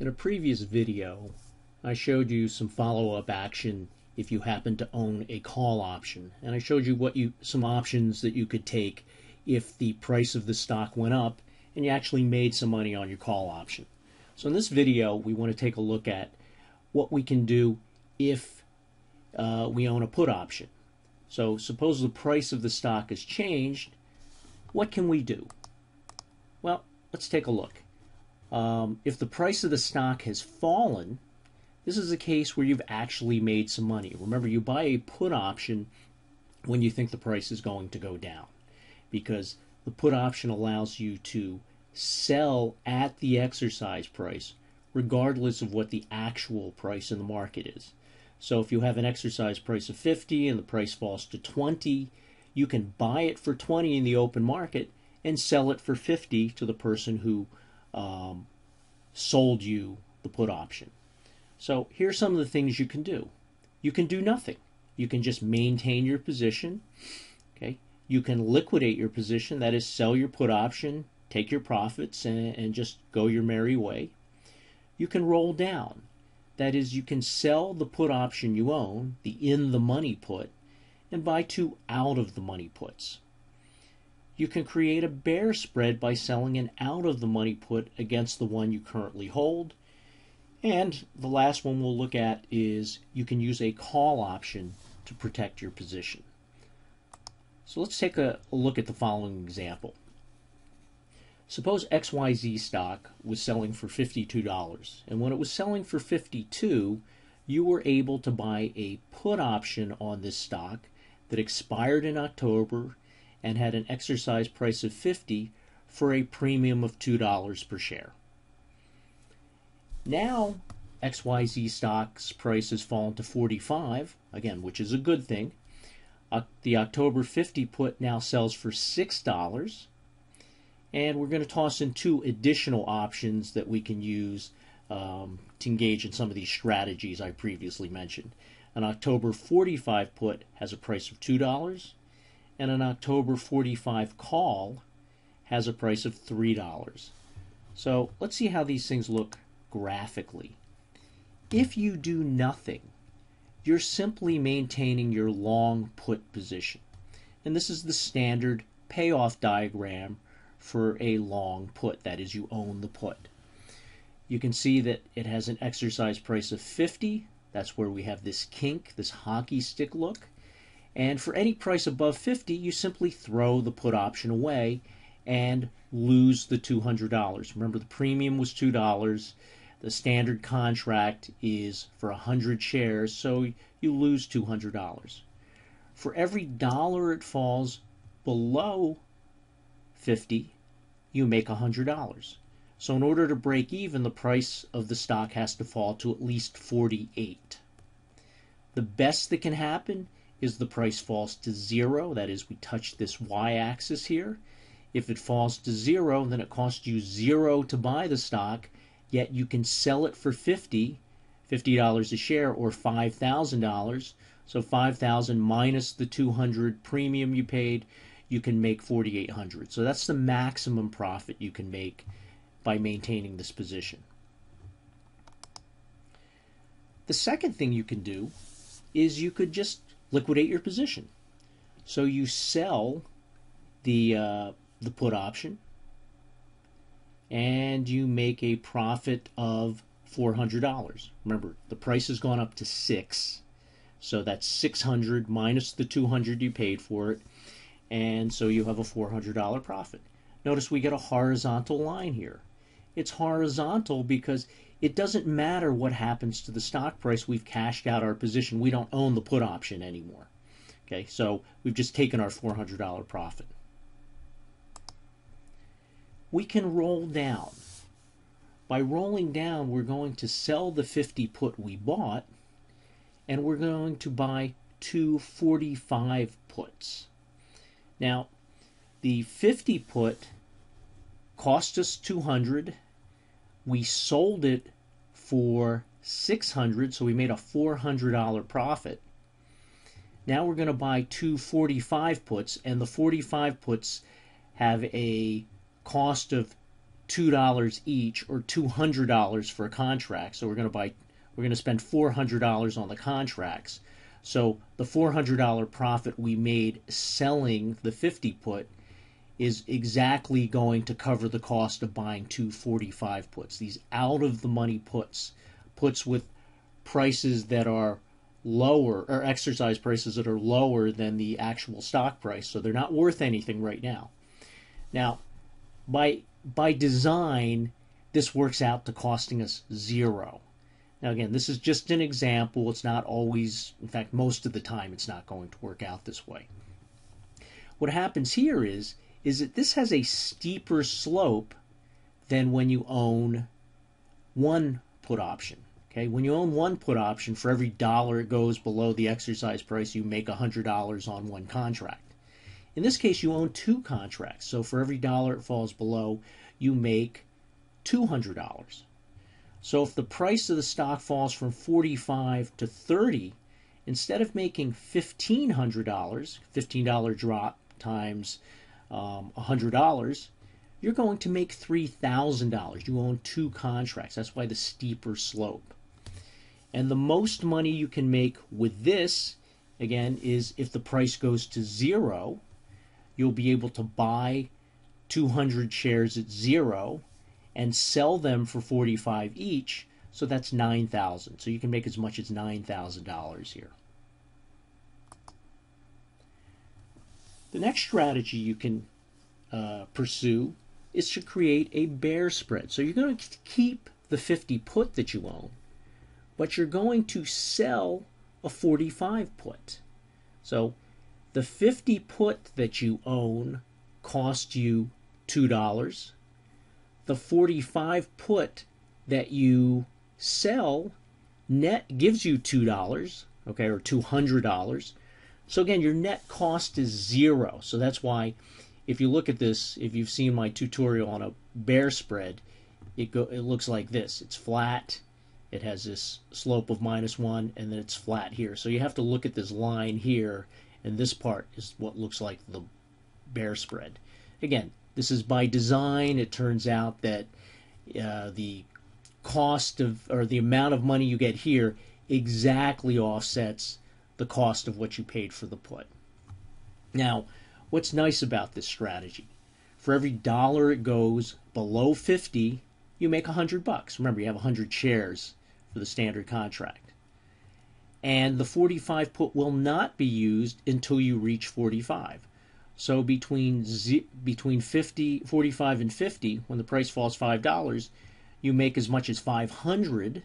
In a previous video, I showed you some follow-up action if you happen to own a call option. And I showed you some options that you could take if the price of the stock went up and you actually made some money on your call option. So in this video, we want to take a look at what we can do if we own a put option. So suppose the price of the stock has changed. What can we do? Well, let's take a look. If the price of the stock has fallen, this is a case where you've actually made some money. Remember, you buy a put option when you think the price is going to go down, because the put option allows you to sell at the exercise price regardless of what the actual price in the market is. So if you have an exercise price of 50 and the price falls to 20, you can buy it for 20 in the open market and sell it for 50 to the person who sold you the put option. So here's some of the things you can do. You can do nothing. You can just maintain your position. Okay. You can liquidate your position, that is, sell your put option, take your profits, and just go your merry way. You can roll down. That is, you can sell the put option you own, the in-the-money put, and buy two out-of-the-money puts. You can create a bear spread by selling an out-of-the-money put against the one you currently hold. And the last one we'll look at is you can use a call option to protect your position. So let's take a look at the following example. Suppose XYZ stock was selling for $52, and when it was selling for $52, you were able to buy a put option on this stock that expired in October and had an exercise price of $50 for a premium of $2 per share. Now, XYZ stock's price has fallen to 45, again, which is a good thing. The October 50 put now sells for $6, and we're going to toss in two additional options that we can use to engage in some of these strategies I previously mentioned. An October 45 put has a price of $2, and an October 45 call has a price of $3. So let's see how these things look graphically. If you do nothing, you're simply maintaining your long put position. And this is the standard payoff diagram for a long put. That is, you own the put. You can see that it has an exercise price of 50. That's where we have this kink, this hockey stick look. And for any price above 50, you simply throw the put option away and lose the $200. Remember, the premium was $2. The standard contract is for 100 shares, so you lose $200. For every dollar it falls below 50, you make $100. So in order to break even, the price of the stock has to fall to at least 48. The best that can happen is the price falls to 0. That is, we touch this y-axis here. If it falls to 0, then it costs you 0 to buy the stock, yet you can sell it for $50 a share, or $5,000. So $5,000 minus the $200 premium you paid, you can make $4,800. So that's the maximum profit you can make by maintaining this position. The second thing you can do is you could just liquidate your position. So you sell the put option and you make a profit of $400. Remember, the price has gone up to 6, so that's 600 minus the 200 you paid for it, and so you have a $400 profit. Notice we get a horizontal line here. It's horizontal because it doesn't matter what happens to the stock price. We've cashed out our position. We don't own the put option anymore. Okay, so we've just taken our $400 profit. We can roll down. By rolling down, we're going to sell the 50 put we bought, and we're going to buy two 45 puts. Now, the 50 put cost us $200. We sold it for $600, so we made a $400 profit. Now we're going to buy two 45 puts, and the 45 puts have a cost of $2 each, or $200 for a contract. So we're going to spend $400 on the contracts. So the $400 profit we made selling the 50 put is exactly going to cover the cost of buying 245 puts. These out of the money puts with prices that are lower, or exercise prices that are lower than the actual stock price, so they're not worth anything right now. Now, by design, this works out to costing us zero. Now again, this is just an example. It's not always, in fact, most of the time it's not going to work out this way. What happens here is that this has a steeper slope than when you own one put option. Okay, when you own one put option, for every dollar it goes below the exercise price, you make $100 on one contract. In this case, you own two contracts, so for every dollar it falls below, you make $200. So if the price of the stock falls from 45 to 30, instead of making $1,500, $15 drop times $100, you're going to make $3,000. You own two contracts. That's why the steeper slope. And the most money you can make with this, again, is if the price goes to zero, you'll be able to buy 200 shares at zero and sell them for 45 each, so that's $9,000. So you can make as much as $9,000 here. The next strategy you can pursue is to create a bear spread. So you're going to keep the 50 put that you own, but you're going to sell a 45 put. So the 50 put that you own cost you $2. The 45 put that you sell net gives you $2, okay, or $200. So again, your net cost is zero. So that's why, if you look at this, if you've seen my tutorial on a bear spread, it looks like this. It's flat. It has this slope of -1, and then it's flat here. So you have to look at this line here, and this part is what looks like the bear spread. Again, this is by design. It turns out that the cost of, or the amount of money you get here exactly offsets the cost of what you paid for the put. Now, what's nice about this strategy? For every dollar it goes below 50, you make $100. Remember, you have 100 shares for the standard contract. And the 45 put will not be used until you reach 45. So between 45 and 50, when the price falls $5, you make as much as $500.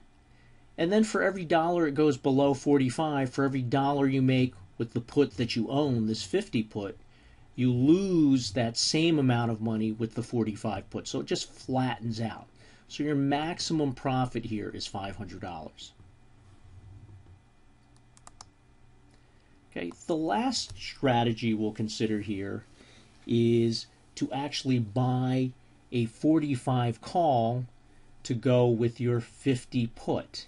And then for every dollar it goes below 45, for every dollar you make with the put that you own, this 50 put, you lose that same amount of money with the 45 put. So it just flattens out. So your maximum profit here is $500. Okay, the last strategy we'll consider here is to actually buy a 45 call to go with your 50 put.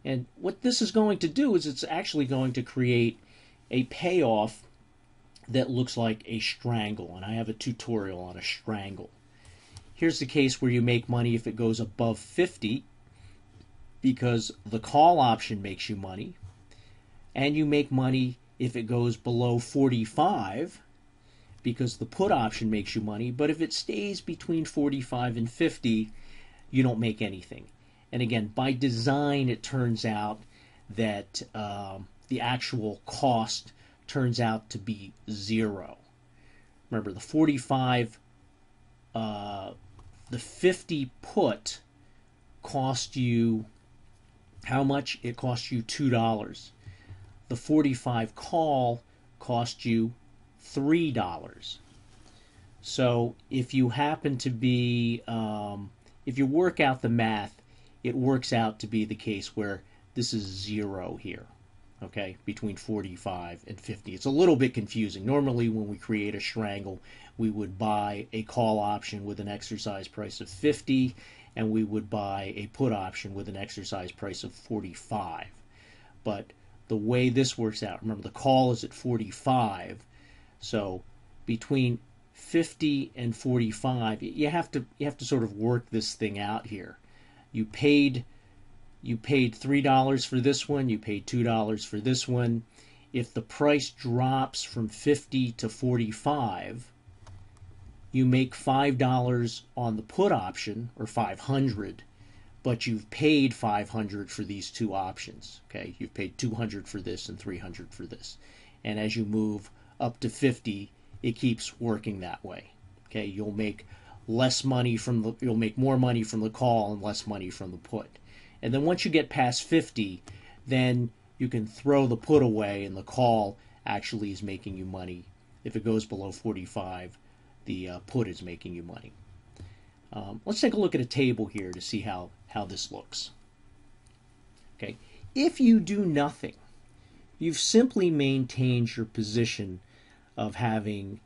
And what this is going to do is it's actually going to create a payoff that looks like a strangle. And I have a tutorial on a strangle. Here's the case where you make money if it goes above 50, because the call option makes you money. And you make money if it goes below 45, because the put option makes you money. But if it stays between 45 and 50, you don't make anything. And again, by design, it turns out that the actual cost turns out to be zero. Remember, the 45, the 50 put cost you how much? It cost you $2. The 45 call cost you $3. So if you happen to be, if you work out the math, it works out to be the case where this is zero here, okay, between 45 and 50. It's a little bit confusing. Normally when we create a strangle, we would buy a call option with an exercise price of 50, and we would buy a put option with an exercise price of 45. But the way this works out, remember the call is at 45, so between 50 and 45, you have to sort of work this thing out here. You paid $3 for this one, you paid $2 for this one. If the price drops from 50 to 45, you make $5 on the put option, or 500, but you've paid 500 for these two options. Okay, you've paid 200 for this and 300 for this. And as you move up to 50, it keeps working that way. Okay, you'll make less money you'll make more money from the call and less money from the put. And then once you get past 50, then you can throw the put away, and the call actually is making you money. If it goes below 45, the put is making you money. Let's take a look at a table here to see how this looks. Okay, if you do nothing, you've simply maintained your position of having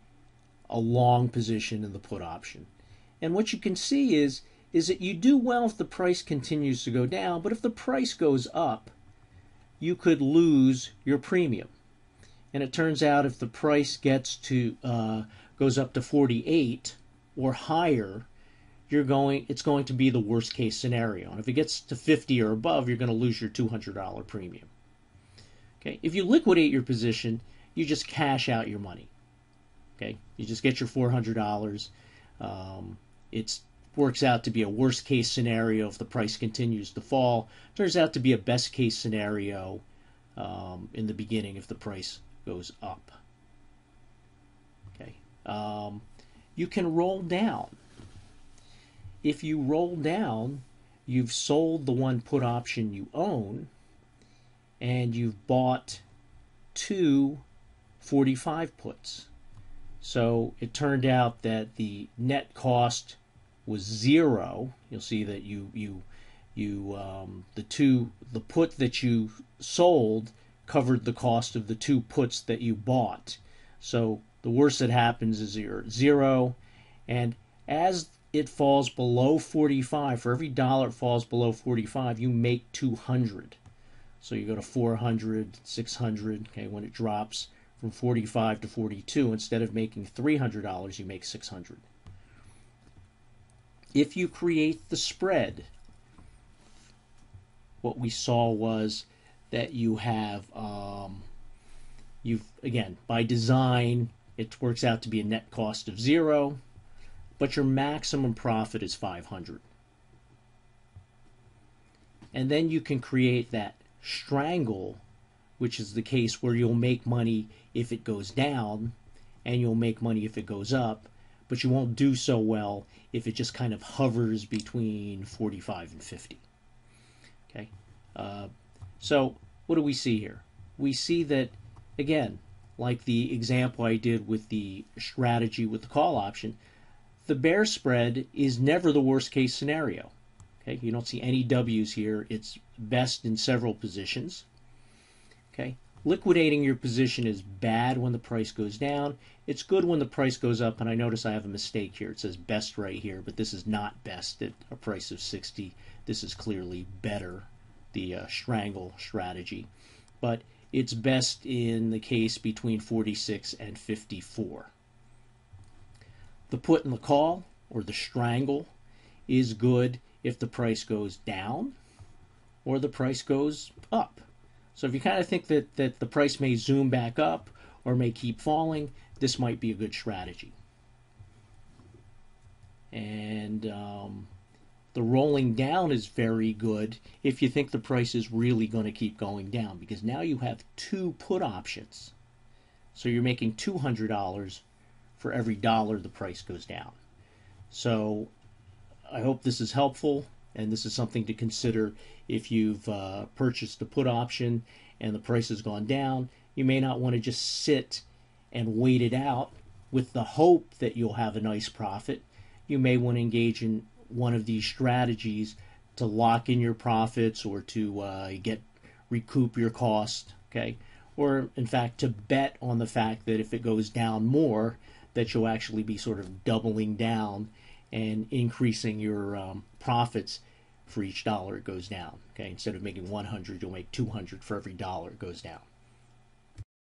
a long position in the put option. And what you can see is that you do well if the price continues to go down, but if the price goes up, you could lose your premium. And it turns out if the price gets to goes up to 48 or higher, it's going to be the worst case scenario. And if it gets to 50 or above, you're going to lose your $200 premium. Okay, if you liquidate your position, you just cash out your money. Okay, you just get your $400. It works out to be a worst case scenario if the price continues to fall. Turns out to be a best case scenario in the beginning if the price goes up. Okay, you can roll down. If you roll down, you've sold the one put option you own, and you've bought two 45 puts. So it turned out that the net cost was 0. You'll see that the put that you sold covered the cost of the two puts that you bought. So the worst that happens is you're at 0, and as it falls below 45, for every dollar it falls below 45, you make 200. So you go to 400, 600. Okay, when it drops from 45 to 42, instead of making $300, you make 600. If you create the spread, what we saw was that you have, again, by design, it works out to be a net cost of 0, but your maximum profit is 500. And then you can create that strangle, which is the case where you'll make money if it goes down, and you'll make money if it goes up, but you won't do so well if it just kind of hovers between 45 and 50. Okay, so what do we see here? We see that, again, like the example I did with the strategy with the call option, the bear spread is never the worst case scenario. Okay, you don't see any W's here. It's best in several positions. Okay, liquidating your position is bad when the price goes down. It's good when the price goes up, and I notice I have a mistake here. It says best right here, but this is not best at a price of 60. This is clearly better, the Strangle strategy. But it's best in the case between 46 and 54. The put and the call, or the Strangle, is good if the price goes down or the price goes up. So if you kind of think that the price may zoom back up or may keep falling, this might be a good strategy. And the rolling down is very good if you think the price is really going to keep going down, because now you have two put options. So you're making $200 for every dollar the price goes down. So I hope this is helpful, and this is something to consider if you've purchased a put option and the price has gone down. You may not want to just sit and wait it out with the hope that you'll have a nice profit. You may want to engage in one of these strategies to lock in your profits, or to recoup your cost, okay? Or in fact to bet on the fact that if it goes down more, that you'll actually be sort of doubling down and increasing your profits for each dollar it goes down. Okay, instead of making 100, you'll make 200 for every dollar it goes down.